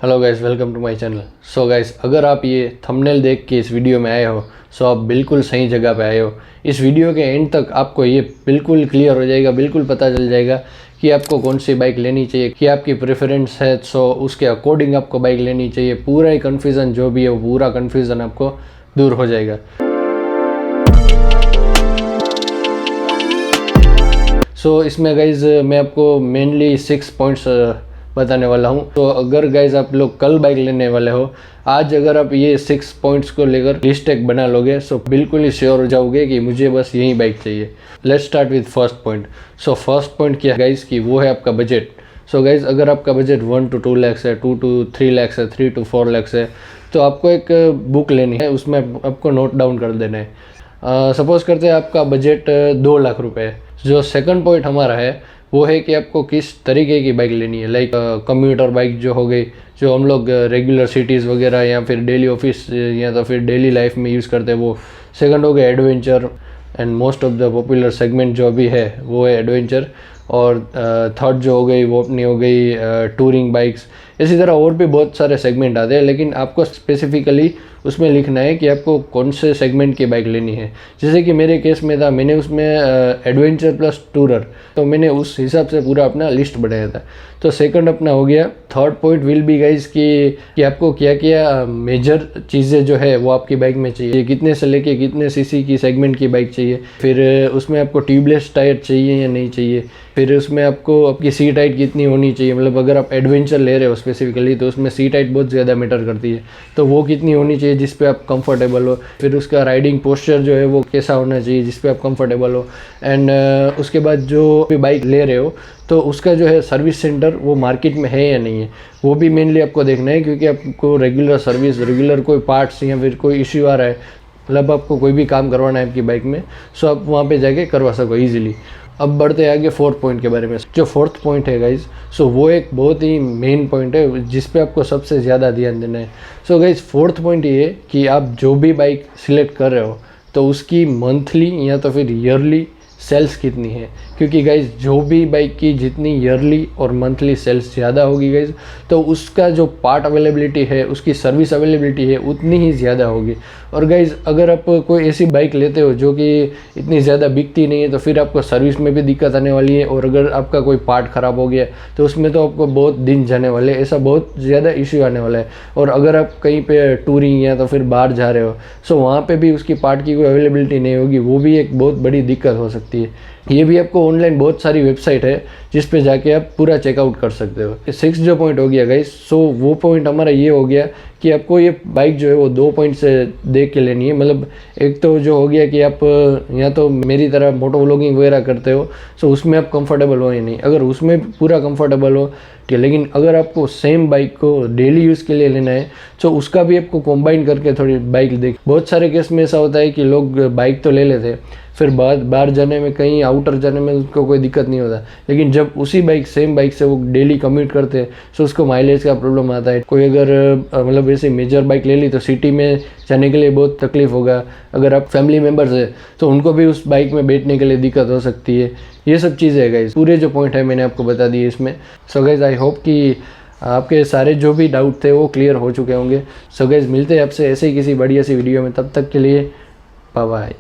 Hello guys, welcome to my channel. So guys, अगर आप ये थंबनेल देख के इस वीडियो में आए हो सो आप बिल्कुल सही जगह पे आए हो। इस वीडियो के एंड तक आपको ये बिल्कुल क्लियर हो जाएगा, बिल्कुल पता चल जाएगा कि आपको कौन सी बाइक लेनी चाहिए, कि आपकी प्रेफरेंस है सो उसके अकॉर्डिंग आपको बाइक लेनी चाहिए। पूरा ही कन्फ्यूज़न जो भी है वो पूरा कन्फ्यूज़न आपको दूर हो जाएगा। सो इसमें गाइज मैं आपको मेनली 6 पॉइंट्स बताने वाला हूँ। तो अगर गाइज आप लोग कल बाइक लेने वाले हो, आज अगर आप ये 6 पॉइंट्स को लेकर लिस्ट एक बना लोगे सो बिल्कुल ही श्योर हो जाओगे कि मुझे बस यही बाइक चाहिए। Let's start with first point. So first point क्या है गाइज कि वो है आपका बजट। सो गाइज अगर आपका बजट 1 to 2 लाख है, 2 to 3 लाख है, 3 to 4 लाख है, तो आपको एक बुक लेनी है, उसमें आपको नोट डाउन कर देना है। सपोज करते हैं आपका बजट 2 लाख रुपए है। जो सेकंड पॉइंट हमारा है वो है कि आपको किस तरीके की बाइक लेनी है। लाइक कम्यूटर बाइक जो हो गई, जो हम लोग रेगुलर सिटीज़ वगैरह या फिर डेली ऑफिस या तो फिर डेली लाइफ में यूज़ करते हैं वो। सेकंड हो गया adventure, and most of the popular segment जो अभी है वो है एडवेंचर। और थर्ड जो हो गई वो अपनी हो गई टूरिंग बाइक्स। इसी तरह और भी बहुत सारे सेगमेंट आते हैं, लेकिन आपको स्पेसिफिकली उसमें लिखना है कि आपको कौन से सेगमेंट की बाइक लेनी है। जैसे कि मेरे केस में था, मैंने उसमें एडवेंचर प्लस टूरर, तो मैंने उस हिसाब से पूरा अपना लिस्ट बनाया था। तो सेकंड अपना हो गया। Third point will be guys कि आपको क्या क्या मेजर चीज़ें जो है वो आपकी बाइक में चाहिए, कितने से लेके कितने सीसी की सेगमेंट की बाइक चाहिए, फिर उसमें आपको ट्यूबलेस टायर चाहिए या नहीं चाहिए, फिर उसमें आपको आपकी सीट हाइट कितनी होनी चाहिए। मतलब अगर आप एडवेंचर ले रहे हो स्पेसिफिकली तो उसमें सीट हाइट बहुत ज़्यादा मैटर करती है, तो वो कितनी होनी चाहिए जिस पे आप कंफर्टेबल हो। फिर उसका राइडिंग पोस्चर जो है वो कैसा होना चाहिए जिस पे आप कंफर्टेबल हो। एंड उसके बाद जो भी बाइक ले रहे हो तो उसका जो है सर्विस सेंटर वो मार्केट में है या नहीं है, वो भी मेनली आपको देखना है। क्योंकि आपको रेगुलर सर्विस, रेगुलर कोई पार्ट्स या फिर कोई इश्यू आ रहा है, मतलब आपको कोई भी काम करवाना है आपकी बाइक में, सो आप वहाँ पे जाके करवा सको ईजिली। अब बढ़ते आगे फोर्थ पॉइंट के बारे में। जो फोर्थ पॉइंट है गाइज, सो वो एक बहुत ही मेन पॉइंट है जिस पे आपको सबसे ज़्यादा ध्यान देना है। सो गाइज फोर्थ पॉइंट ये है कि आप जो भी बाइक सिलेक्ट कर रहे हो तो उसकी मंथली या तो फिर ईयरली सेल्स कितनी है। क्योंकि गाइज जो भी बाइक की जितनी ईयरली और मंथली सेल्स ज़्यादा होगी गाइज, तो उसका जो पार्ट अवेलेबिलिटी है, उसकी सर्विस अवेलेबिलिटी है उतनी ही ज़्यादा होगी। और गाइज अगर आप कोई ऐसी बाइक लेते हो जो कि इतनी ज़्यादा बिकती नहीं है तो फिर आपको सर्विस में भी दिक्कत आने वाली है। और अगर आपका कोई पार्ट ख़राब हो गया तो उसमें तो आपको बहुत दिन जाने वाले, ऐसा बहुत ज़्यादा इश्यू आने वाला है। और अगर आप कहीं पे टूरिंग या तो फिर बाहर जा रहे हो सो वहाँ पे भी उसकी पार्ट की कोई अवेलेबिलिटी नहीं होगी, वो भी एक बहुत बड़ी दिक्कत हो सकती है। ये भी आपको ऑनलाइन बहुत सारी वेबसाइट है जिस पे जाके आप पूरा चेकआउट कर सकते हो। 6 जो पॉइंट हो गया गाइस, सो वो पॉइंट हमारा ये हो गया कि आपको ये बाइक जो है वो 2 पॉइंट से देख के लेनी है। मतलब एक तो जो हो गया कि आप या तो मेरी तरह मोटो व्लॉगिंग वगैरह करते हो सो उसमें आप कंफर्टेबल हो या नहीं। अगर उसमें पूरा कंफर्टेबल हो ठीक, लेकिन अगर आपको सेम बाइक को डेली यूज़ के लिए लेना है तो उसका भी आपको कंबाइन करके थोड़ी बाइक देख। बहुत सारे केस में ऐसा होता है कि लोग बाइक तो ले लेते हैं, फिर बाहर जाने में, कहीं आउटर जाने में उसको कोई दिक्कत नहीं होता, लेकिन जब उसी बाइक सेम बाइक से वो डेली कम्यूट करते हैं तो उसको माइलेज का प्रॉब्लम आता है। कोई अगर मतलब ऐसे मेजर बाइक ले ली तो सिटी में जाने के लिए बहुत तकलीफ होगा। अगर आप फैमिली मेम्बर्स है तो उनको भी उस बाइक में बैठने के लिए दिक्कत हो सकती है। ये सब चीज़ें है गाइज, पूरे जो पॉइंट है मैंने आपको बता दिए इसमें। सो गाइज आई होप कि आपके सारे जो भी डाउट थे वो क्लियर हो चुके होंगे। सो गाइज मिलते हैं आपसे ऐसे ही किसी बढ़िया सी वीडियो में, तब तक के लिए बाय बाय।